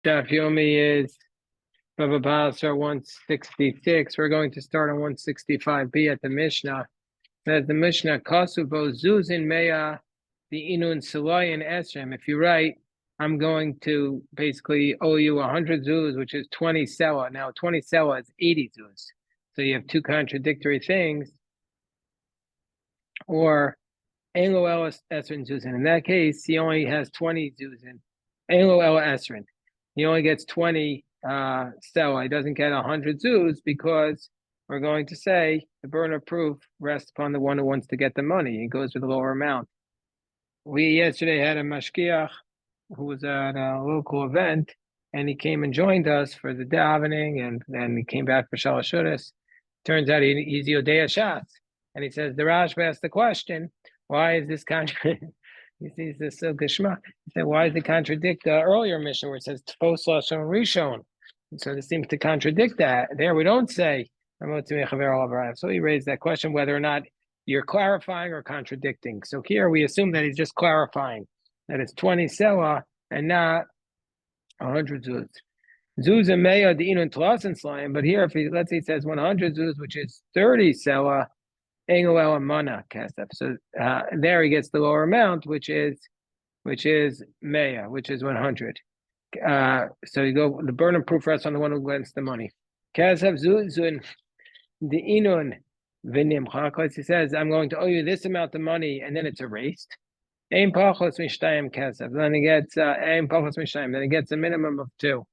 Daf Yomi is Bava Basra 166. We're going to start on 165b at the Mishnah. Says the Mishnah, Kasu bo zuzin meya the inun silayin esrem. If you write, I'm going to basically owe you 100 zuz, which is 20 selah. Now 20 selah is 80 zuz. So you have two contradictory things. Or Elo El Esrin Zuzin. In that case, he only has 20 Zuzin. Elo El Esrin. He only gets 20 selah. He doesn't get 100 Zuz because we're going to say the burden of proof rests upon the one who wants to get the money. He goes with a lower amount. We yesterday had a mashkiach who was at a local event, and he came and joined us for the davening, and then he came back for Shalosh Shudas. Turns out he's Yodei Shatz. And he says, the Rashba asked the question, why is this contradict? He sees this so geshma. He said, why does it contradict the earlier mission where it says Tfos Lashon Rishon? And so this seems to contradict that. There we don't say, so he raised that question whether or not you're clarifying or contradicting. So here we assume that he's just clarifying that it's 20 selah and not 100 zuz. Zuz and meya the inun tlasin slayim, but here if he let's say he says 100 zuz, which is 30 selah. So there he gets the lower amount, which is meya, which is 100. So you go the burden of proof rests on the one who lends the money. Kasef zuzun the inun v'nimchak. He says, I'm going to owe you this amount of money, and then it's erased. Ein pachos mishtayim kasef. Then he gets ein pachos mishtayim. Then he gets a minimum of 2,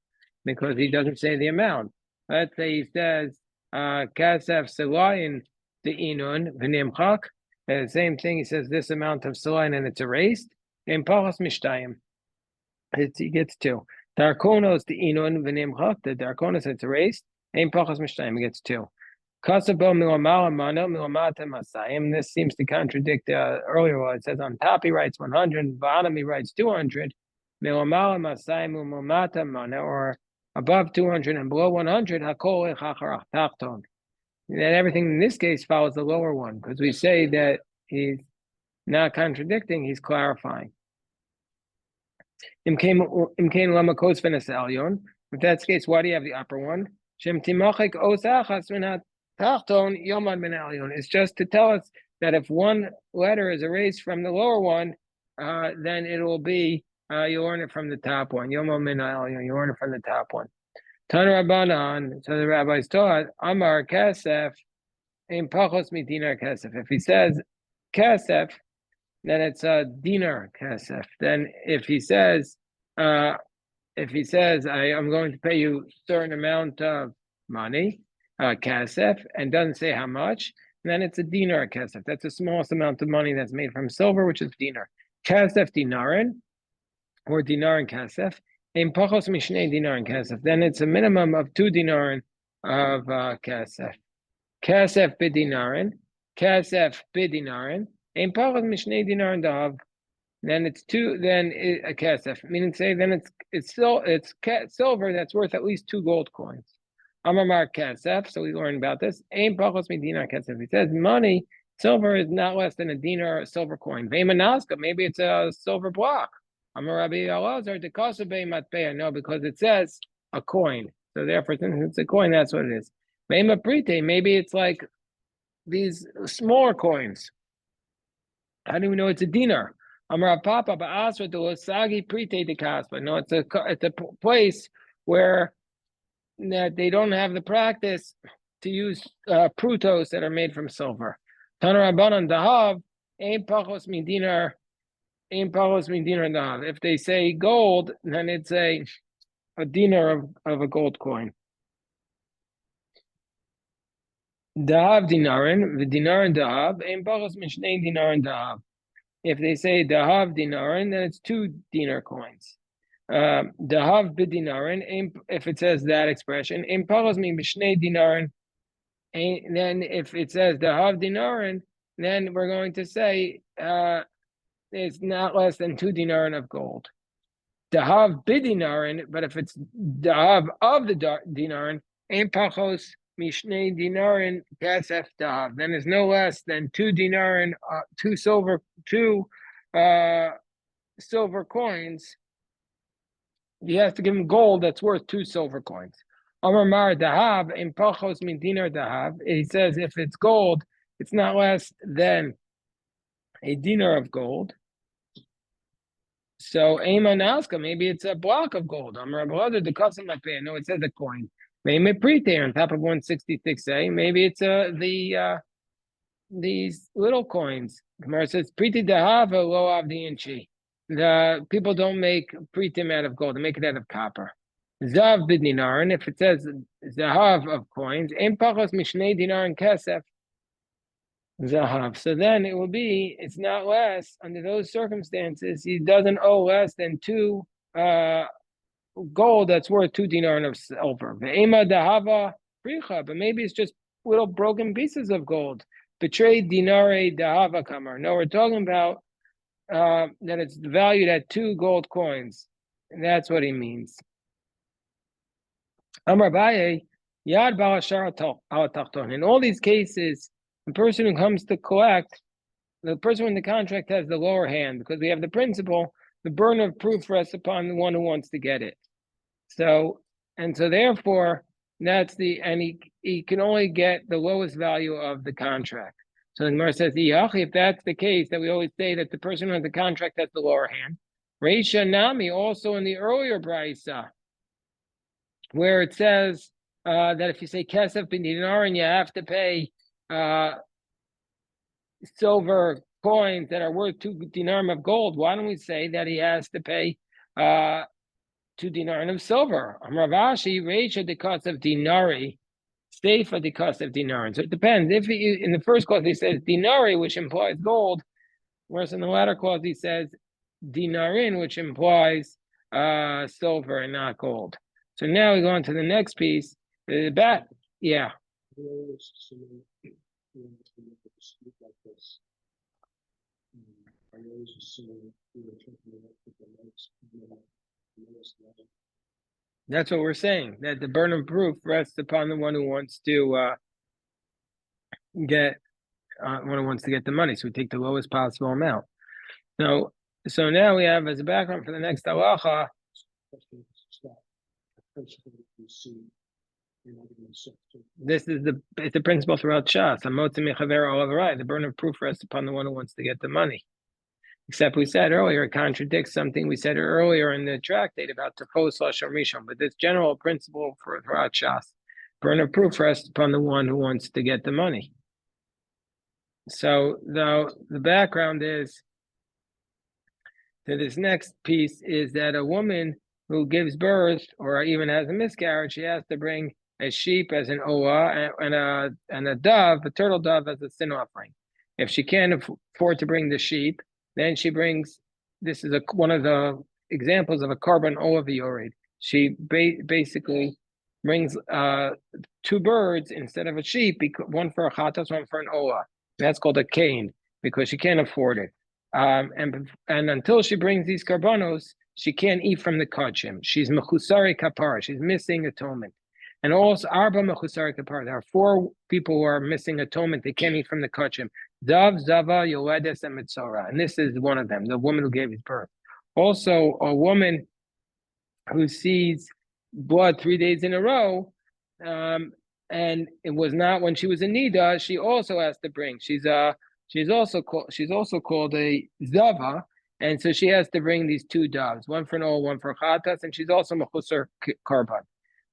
because he doesn't say the amount. Let's say he says kasef selayin the inun v'nimchak. The same thing. He says this amount of selayin and it's erased. In pachos mishtayim, he gets 2. Darkonos the inun v'nimchak. The darkonos it's erased. In pachos mishtayim, he gets 2. Kasabo milamala mano milamata masayim. This seems to contradict the earlier one. It says on top he writes 100, bottom he writes 200. Milamala masayim milamata mano, or above 200 and below 100. Hakol echacharach tachton. And everything in this case follows the lower one, because we say that he's not contradicting, he's clarifying. If that's the case, why do you have the upper one? It's just to tell us that if one letter is erased from the lower one, then it will be, you learn it from the top one. You learn it from the top one. Tan Rabbanan, so the rabbis taught, Amar Kasef, in Pachos mi dinar Kasef. If he says Kasef, then it's a dinar Kasef. Then if he says, I'm going to pay you a certain amount of money, Kasef, and doesn't say how much, then it's a dinar Kasef. That's the smallest amount of money that's made from silver, which is dinar. Kasef dinarin, or dinarin Kasef. In pachos mishnei dinarin kasef, then it's a minimum of 2 dinarin of kasef. Kasef bidinarin, kasef bidinarin. In pachos mishnei dinarin dav, then it's 2. Then a kasef, meaning say then it's silver that's worth at least 2 gold coins. Amar kasef. So we learn about this. In pachos midinar kasef. He says money, silver is not less than a dinar, a silver coin. Veimanaska, maybe it's a silver block. No, because it says a coin. So therefore, since it's a coin, that's what it is. Maybe it's like these smaller coins. How do we know it's a dinar? No, it's a place where they don't have the practice to use prutos that are made from silver. If they say gold, then it's a dinar of a gold coin. Dahav dinarin, v'dinarin dahav, ein pachos mishnei dinarin dahav. If they say dahav dinarin, then it's 2 dinar coins. Dahav b'dinarin, if it says that expression, ein pachos mishnei dinarin. Then if it says dahav dinarin, then we're going to say it's not less than 2 dinarin of gold. Dahav bidinarin, but if it's dahav of the dinarin, ein pachos mishnei dinarin kasef dahav, then it's no less than 2 dinarin, 2 silver coins he has to give him gold that's worth 2 silver coins. Amar Mar Dahav in Pachos min dinar Dahav. He says if it's gold, it's not less than a dinar of gold. So Ema Naska, maybe it's a block of gold. Amar Brother the custom I pay. No, it says a coin. Maybe prete on top of 166A. Maybe it's these little coins. Gemara says priti dahava lo avdiinchi. The people don't make pritim out of gold; they make it out of copper. Zav b'dinar, and if it says zahav of coins, ein pachos mishnei dinar and kesef zahav. So then it will be it's not less under those circumstances. He doesn't owe less than 2 gold that's worth 2 dinar of silver. Ve'ema dahava pricha, but maybe it's just little broken pieces of gold. Betrayed dinare dahava kamar. No, we're talking about that it's valued at 2 gold coins. And that's what he means. Amar Baye, Yad Balashar al Tachton. In all these cases, the person who comes to collect, the person in the contract has the lower hand because we have the principle, the burden of proof rests upon the one who wants to get it. So therefore, that's and he can only get the lowest value of the contract. So the Gemara says, if that's the case, that we always say that the person who has the contract has the lower hand. Reisha Nami, also in the earlier brisa, where it says that if you say kesef b'dinar and you have to pay silver coins that are worth 2 dinarim of gold, why don't we say that he has to pay 2 dinarim of silver? Ravashi, Reisha the cost of dinari, Seifa the cost of dinarin. So it depends. If in the first clause he says dinari, which implies gold, whereas in the latter clause he says dinarin, which implies silver and not gold. So now we go on to the next piece. The back, yeah. That's what we're saying, that the burden of proof rests upon the one who wants to get the money. So we take the lowest possible amount. So now we have as a background for the next halacha. This is the principle throughout Shas. The burden of proof rests upon the one who wants to get the money. Except we said earlier, it contradicts something we said earlier in the tractate about Tefos Lashon Rishon. But this general principle for throughout Shas, burden of proof rests upon the one who wants to get the money. So the background is that this next piece is that a woman who gives birth or even has a miscarriage, she has to bring a sheep as an oah and a dove, a turtle dove, as a sin offering. If she can't afford to bring the sheep, then she brings. This is one of the examples of a carbon oah v'yored. She basically brings 2 birds instead of a sheep, one for a chatas, one for an oah. That's called a cane because she can't afford it. And until she brings these karbanos, she can't eat from the kachim. She's mechusari kapar. She's missing atonement. And also arba mechusari kapar. There are 4 people who are missing atonement. They can't eat from the kachim. Dav, Zava, Yoledes, and Mitzora. And this is one of them, the woman who gave his birth. Also, a woman who sees blood 3 days in a row, and it was not when she was in Nida, she also has to bring. She's also called a Zava, and so she has to bring these 2 doves, one for an oil, one for chatas, and she's also mechusar karban.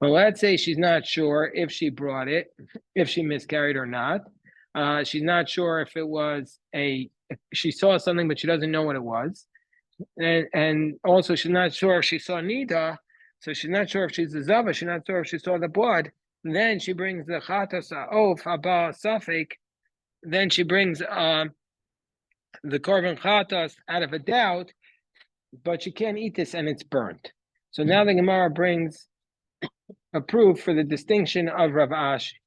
But let's say she's not sure if she brought it, if she miscarried or not. She's not sure if it was she saw something, but she doesn't know what it was. And also she's not sure if she saw Nida, so she's not sure if she's a Zava, she's not sure if she saw the blood. And then she brings the Chatas Of Haba Safek, then she brings the Korban Chatas out of a doubt, but she can't eat this and it's burnt. So now the Gemara brings a proof for the distinction of Rav Ashi.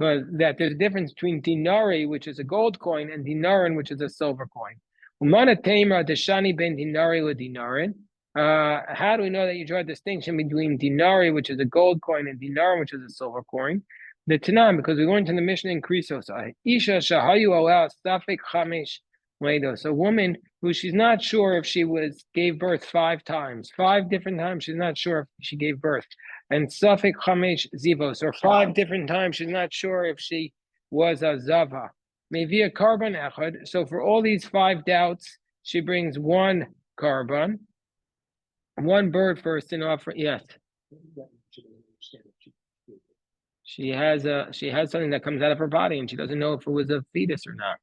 That there's a difference between dinari, which is a gold coin, and dinarin, which is a silver coin. Umana Taimra Deshani ben dinari le dinarin. How do we know that you draw a distinction between dinari, which is a gold coin, and dinarin, which is a silver coin? The Tanam, because we learned in the Mishnah in Krisos, Isha Shahayu Alal Safik Chamish Leidos. A woman who she's not sure if she gave birth 5 times, 5 different times. She's not sure if she gave birth, and Safek Chamesh Zivos, or 5 different times. She's not sure if she was a Zava. Maybe a carbon echad. So for all these 5 doubts, she brings one carbon, one bird first in offer. Yes. She has something that comes out of her body, and she doesn't know if it was a fetus or not.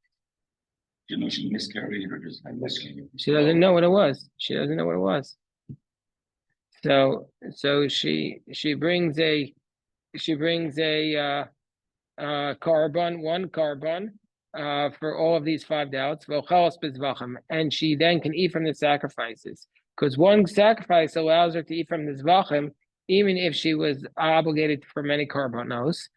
You know, she miscarried or just miscarried. She doesn't know what it was. She doesn't know what it was. So she brings a carbon, one carbon, for all of these 5 doubts, and she then can eat from the sacrifices, because one sacrifice allows her to eat from the zvachim, even if she was obligated for many carbonos.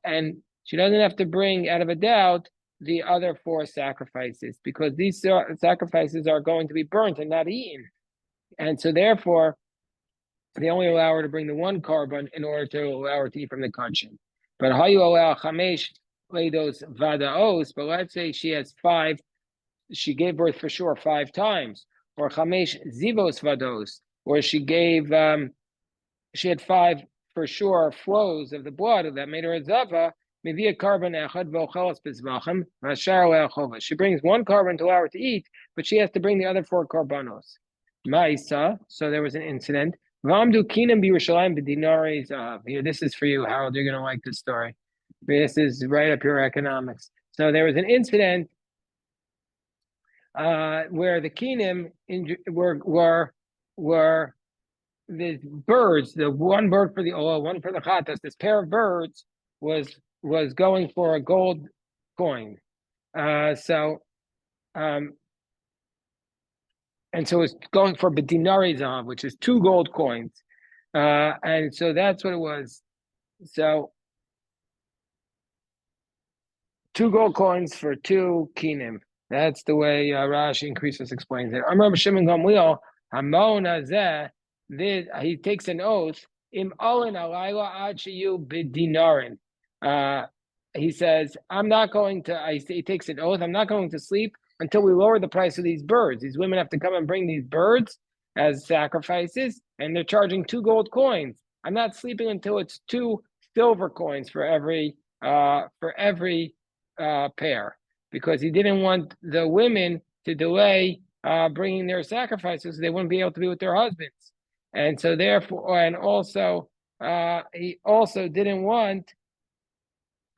And she doesn't have to bring out of a doubt the other 4 sacrifices, because these sacrifices are going to be burnt and not eaten. And so therefore, they only allow her to bring the one carbon in order to allow her to eat from the kanshin. But how you allow chamesh leidos vadaos, but let's say she has 5, she gave birth for sure 5 times, or chamesh zivos vados, or she had 5 for sure flows of the blood that made her a zava. Maybe a carbon echad v'ochelas bezvachim v'ashar le'achova. She brings one carbon to allow her to eat, but she has to bring the other 4 carbonos. Ma'isa. So there was an incident. V'amdu kinam b'Yerushalayim b'dinari zahav. Here, this is for you, Harold. You're going to like this story. This is right up your economics. So there was an incident where the kinim were the birds, the one bird for the oil, one for the chatas. This pair of birds was going for a gold coin. And so it's going for bedinari zahav, which is 2 gold coins. And so that's what it was. So 2 gold coins for 2 kinim. That's the way Rashi and Krisos explains it. I remember Shimon Gamliel, Hamon Hazeh, he takes an oath, Im Alin Alayla Ad Sheyu B'Dinarin. He says, he takes an oath, I'm not going to sleep until we lower the price of these birds. These women have to come and bring these birds as sacrifices, and they're charging 2 gold coins. I'm not sleeping until it's 2 silver coins for every pair, because he didn't want the women to delay bringing their sacrifices, so they wouldn't be able to be with their husbands. And so therefore, and also, he also didn't want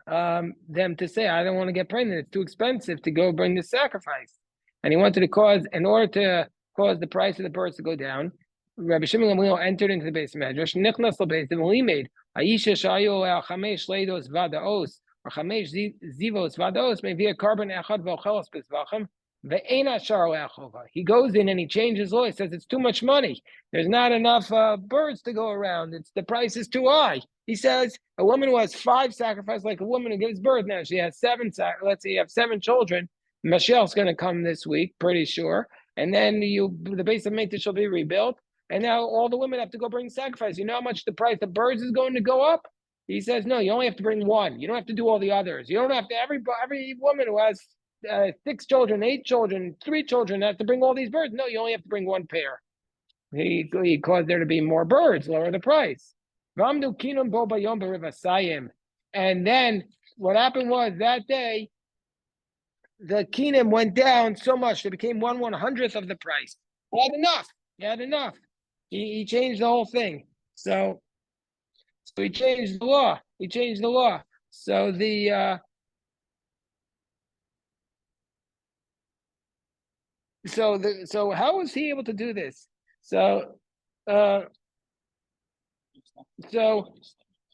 them to say, I don't want to get pregnant. It's too expensive to go bring the sacrifice. And he wanted to in order to cause the price of the birds to go down, Rabbi Shimon Gamliel entered into the base of Medrash, Nichnas l'beis, and he made, Aisha shayu chamesh leidos vadaos, or chamesh zivos vados, may be a carbon echad v'ochelos bezvachim, ve'ena shar le'achova. He goes in and he changes law. He says it's too much money. There's not enough birds to go around. The price is too high. He says a woman who has 5 sacrifices, like a woman who gives birth now, she has 7. Let's say you have 7 children. Mashiach's going to come this week, pretty sure, and then the base of Mikdash will be rebuilt. And now all the women have to go bring sacrifice. You know how much the price of birds is going to go up? He says, no, you only have to bring 1. You don't have to do all the others. You don't have to, every woman who has 6 children, 8 children, 3 children have to bring all these birds. No, you only have to bring 1 pair. He caused there to be more birds, lower the price. And then what happened was that day, the kinim went down so much, it became 1/100th of the price. He had enough. He changed the whole thing. So he changed the law. So so how was he able to do this? So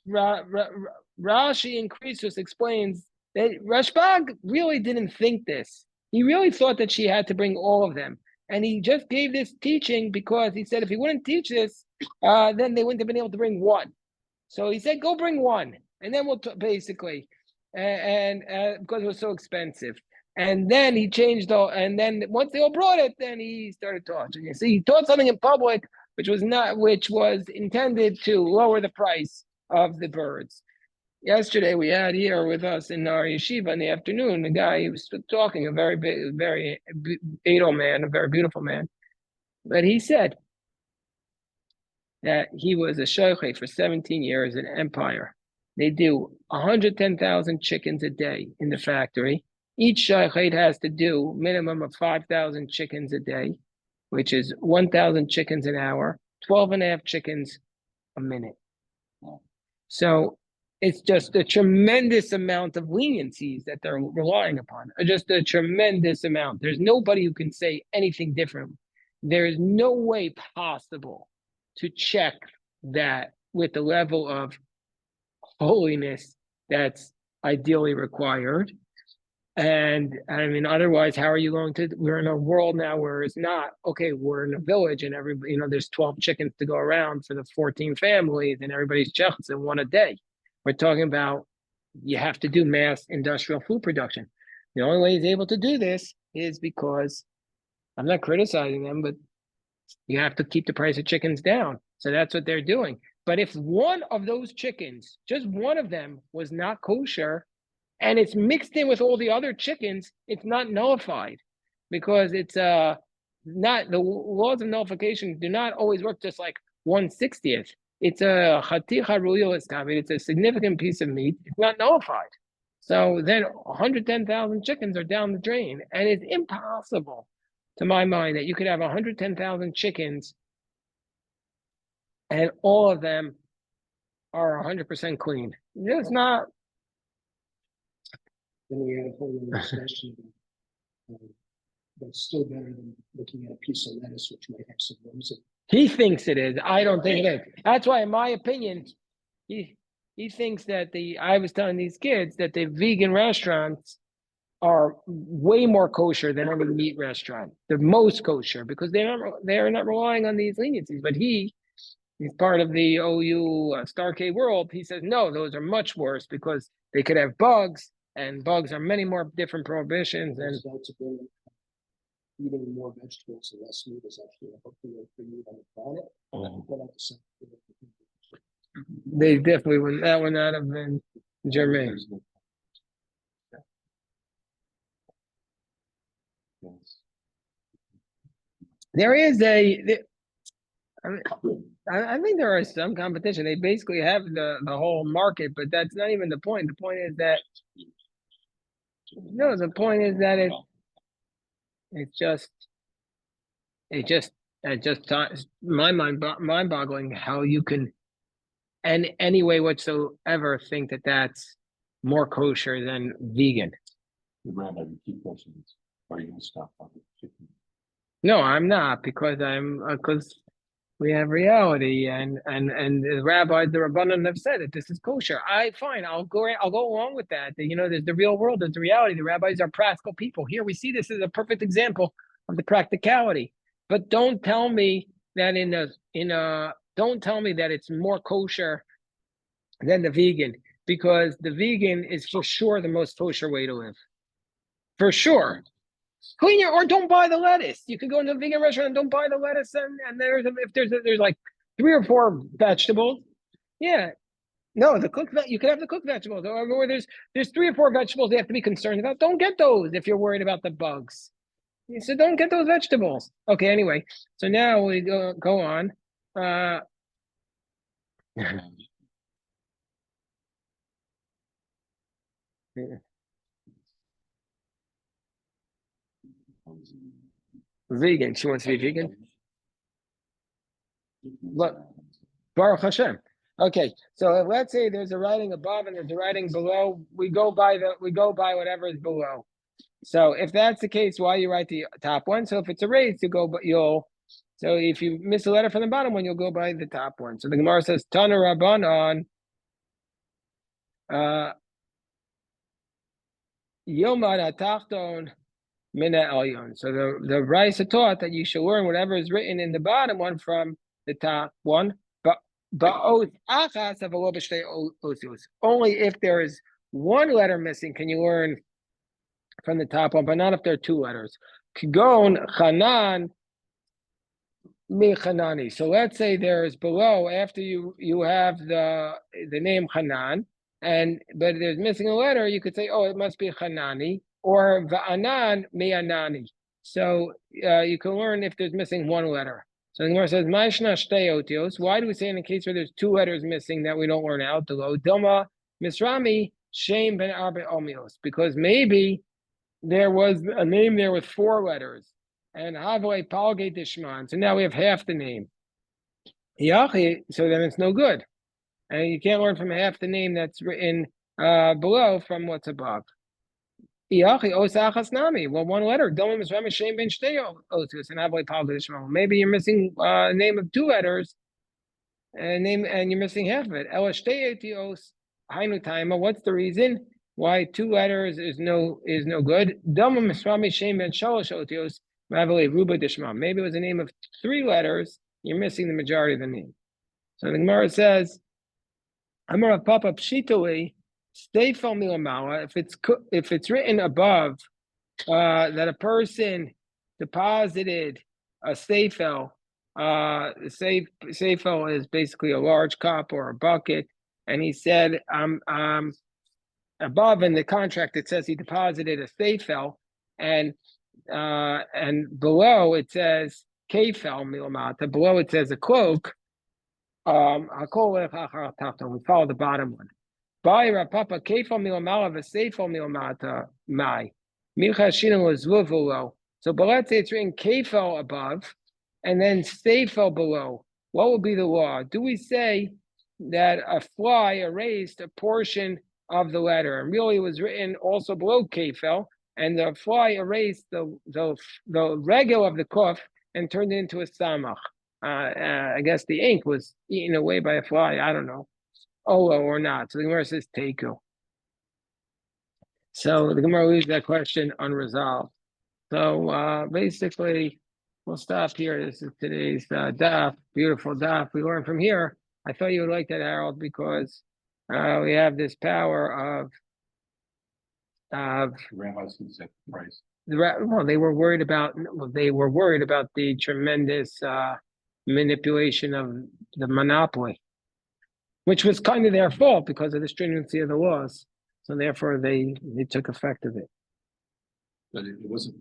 Rashi and Krisos explains that Rashbag really didn't think this. He really thought that she had to bring all of them. And he just gave this teaching because he said if he wouldn't teach this, then they wouldn't have been able to bring 1. So he said, go bring 1. And then we'll basically, and because it was so expensive. And then he changed and then once they all brought it, then he started talking. You see, he taught something in public which was intended to lower the price of the birds. Yesterday we had here with us in our yeshiva in the afternoon, the guy, he was talking, a very big, very adel man, a very beautiful man. But he said that he was a shochet for 17 years in Empire. They do 110,000 chickens a day in the factory. Each shochet has to do minimum of 5,000 chickens a day, which is 1,000 chickens an hour, 12 and a half chickens a minute. So it's just a tremendous amount of leniencies that they're relying upon, just a tremendous amount. There's nobody who can say anything different. There is no way possible to check that with the level of holiness that's ideally required. And I mean, otherwise, how are you going to? We're in a world now where it's not okay. We're in a village, and everybody, there's 12 chickens to go around for the 14 families, and everybody's chickens in one a day. We're talking about you have to do mass industrial food production. The only way he's able to do this is because I'm not criticizing them, but you have to keep the price of chickens down. So that's what they're doing. But if one of those chickens, just one of them, was not kosher, and it's mixed in with all the other chickens, it's not nullified because it's not, the laws of nullification do not always work just like 1/60th. It's a chaticha ru'il, it's a significant piece of meat. It's not nullified. So then 110,000 chickens are down the drain, and it's impossible, to my mind, that you could have 110,000 chickens and all of them are 100% clean. It's not. Then we had a whole other discussion about, that's still better than looking at a piece of lettuce, which might have some worms in it. He thinks it is. I don't think it is. That's why, in my opinion, he thinks that I was telling these kids that the vegan restaurants are way more kosher than any meat restaurant. They're most kosher because they're not relying on these leniencies. But he's part of the OU Star K world. He says no, those are much worse because they could have bugs, and bugs are many more different prohibitions. And eating more vegetables and less meat is actually a healthy way for you on the planet. But at the same time, they definitely would not have been germane. There is I think there is some competition. They basically have the whole market, but that's not even the point. The point is that it just mind-boggling how you can, in any way whatsoever, think that that's more kosher than vegan. The rabbi would keep questions. Are you going to stop on the chicken? No, I'm not, because we have reality, and the rabbis, the rabbanon have said that this is kosher. I'll go along with that. There's the real world, there's the reality. The rabbis are practical people. Here we see this as a perfect example of the practicality. But don't tell me that don't tell me that it's more kosher than the vegan, because the vegan is for sure the most kosher way to live. For sure. Clean or don't buy the lettuce. You can go into a vegan restaurant and don't buy the lettuce, and there's like 3 or 4 vegetables. Yeah. No, you can have the cooked vegetables. Or there's 3 or 4 vegetables they have to be concerned about. Don't get those if you're worried about the bugs. So don't get those vegetables. Okay, anyway. So now we go on. Vegan. She wants to be vegan. But Baruch Hashem. Okay, so let's say there's a writing above and there's a writing below. We go by whatever is below. So if that's the case, why you write the top one? So if it's erased, so if you miss a letter from the bottom one, you'll go by the top one. So the Gemara says Tana Rabbanon Yomad Atachton Mina Elyon. So the Raisa taught that you should learn whatever is written in the bottom one from the top one. But only if there is one letter missing can you learn from the top one, but not if there are 2 letters. Kigon Chanan Mi Chanani. So let's say there is below, after you have the name Hanan, but if there's missing a letter, you could say, oh, it must be Hanani or Va'anan Me'anani. So you can learn if there's missing one letter. So the Gemara says, Ma'ishna shtei otios. Why do we say in a case where there's two letters missing that we don't learn out to go? Doma Misrami Shem ben Arbe Omios. Because maybe there was a name there with four letters. And Havle Palge Dishman. So now we have half the name. Yachi, so then it's no good. And you can't learn from half the name that's written below from what's above. Well, one letter. Maybe you're missing a name of two letters, and you're missing half of it. What's the reason why two letters is no good? Maybe it was a name of three letters. You're missing the majority of the name. So the Gemara says, Amar Papa Pshitoi, Steifel Milamala, if it's written above that a person deposited a Steifel, Steifel is basically a large cup or a bucket, and he said above in the contract it says he deposited a Steifel, and below it says Kefel Milamata, below it says a cloak. We follow the bottom one. So, but let's say it's written kefel above and then steifel below. What would be the law? Do we say that a fly erased a portion of the letter, and really it was written also below kefel, and the fly erased the regel of the kuf and turned it into a samach? I guess the ink was eaten away by a fly. I don't know, Olo or not. So the Gemara says Teiku. So the Gemara leaves that question unresolved. So basically, we'll stop here. This is today's daf, beautiful daf. We learned from here. I thought you would like that, Harold, because we have this power of Rabbis can set the price. well, they were worried about the tremendous manipulation of the monopoly, which was kind of their fault because of the stringency of the laws. So therefore, they took effect of it. But it wasn't